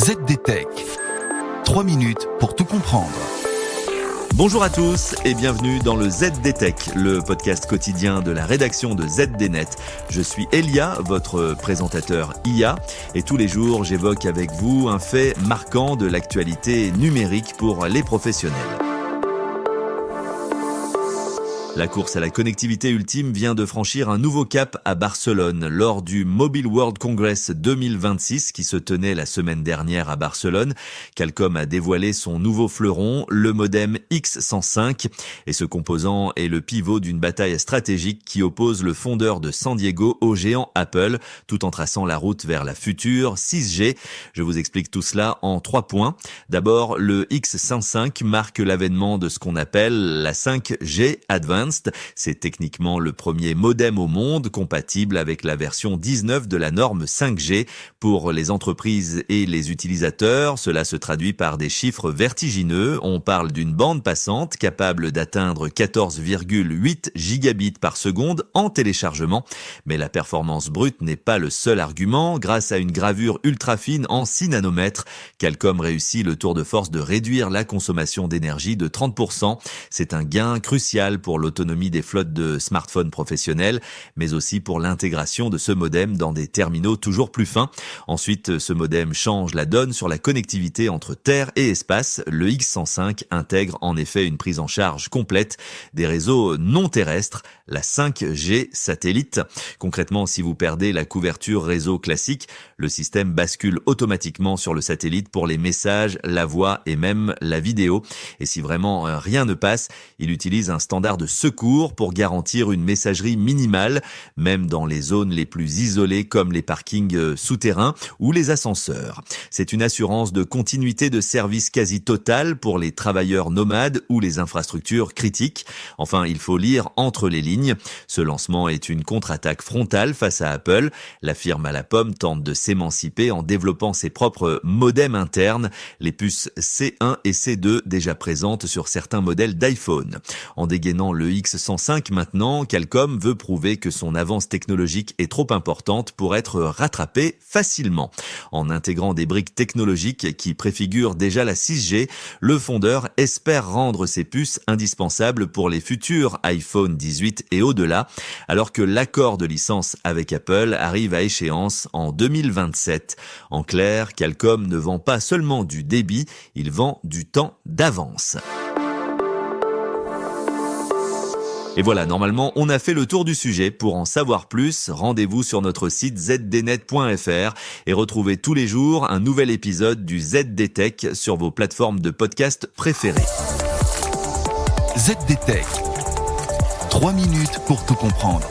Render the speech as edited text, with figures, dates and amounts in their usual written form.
ZDTech. 3 minutes pour tout comprendre. Bonjour à tous et bienvenue dans le ZDTech, le podcast quotidien de la rédaction de ZDNet. Je suis Elia, votre présentateur IA, et tous les jours j'évoque avec vous un fait marquant de l'actualité numérique pour les professionnels. La course à la connectivité ultime vient de franchir un nouveau cap à Barcelone lors du Mobile World Congress 2026 qui se tenait la semaine dernière à Barcelone. Qualcomm a dévoilé son nouveau fleuron, le modem X105, et ce composant est le pivot d'une bataille stratégique qui oppose le fondeur de San Diego au géant Apple, tout en traçant la route vers la future 6G. Je vous explique tout cela en 3 points. D'abord, le X105 marque l'avènement de ce qu'on appelle la 5G Advanced. C'est techniquement le premier modem au monde compatible avec la version 19 de la norme 5G. Pour les entreprises et les utilisateurs, cela se traduit par des chiffres vertigineux. On parle d'une bande passante capable d'atteindre 14,8 gigabits par seconde en téléchargement. Mais la performance brute n'est pas le seul argument. Grâce à une gravure ultra fine en 6 nanomètres, Qualcomm réussit le tour de force de réduire la consommation d'énergie de 30%. C'est un gain crucial pour l'autonomie des flottes de smartphones professionnels, mais aussi pour l'intégration de ce modem dans des terminaux toujours plus fins. Ensuite, ce modem change la donne sur la connectivité entre terre et espace. Le X105 intègre en effet une prise en charge complète des réseaux non terrestres, la 5G satellite. Concrètement, si vous perdez la couverture réseau classique, le système bascule automatiquement sur le satellite pour les messages, la voix et même la vidéo. Et si vraiment rien ne passe, il utilise un standard de secours pour garantir une messagerie minimale, même dans les zones les plus isolées comme les parkings souterrains ou les ascenseurs. C'est une assurance de continuité de service quasi totale pour les travailleurs nomades ou les infrastructures critiques. Enfin, il faut lire entre les lignes. Ce lancement est une contre-attaque frontale face à Apple. La firme à la pomme tente de s'émanciper en développant ses propres modems internes, les puces C1 et C2 déjà présentes sur certains modèles d'iPhone. En dégainant le X105 maintenant, Qualcomm veut prouver que son avance technologique est trop importante pour être rattrapée facilement. En intégrant des briques technologiques qui préfigurent déjà la 6G, le fondeur espère rendre ces puces indispensables pour les futurs iPhone 18 et au-delà, alors que l'accord de licence avec Apple arrive à échéance en 2027. En clair, Qualcomm ne vend pas seulement du débit, il vend du temps d'avance. Et voilà, normalement, on a fait le tour du sujet. Pour en savoir plus, rendez-vous sur notre site zdnet.fr et retrouvez tous les jours un nouvel épisode du ZDTech sur vos plateformes de podcast préférées. ZDTech. 3 minutes pour tout comprendre.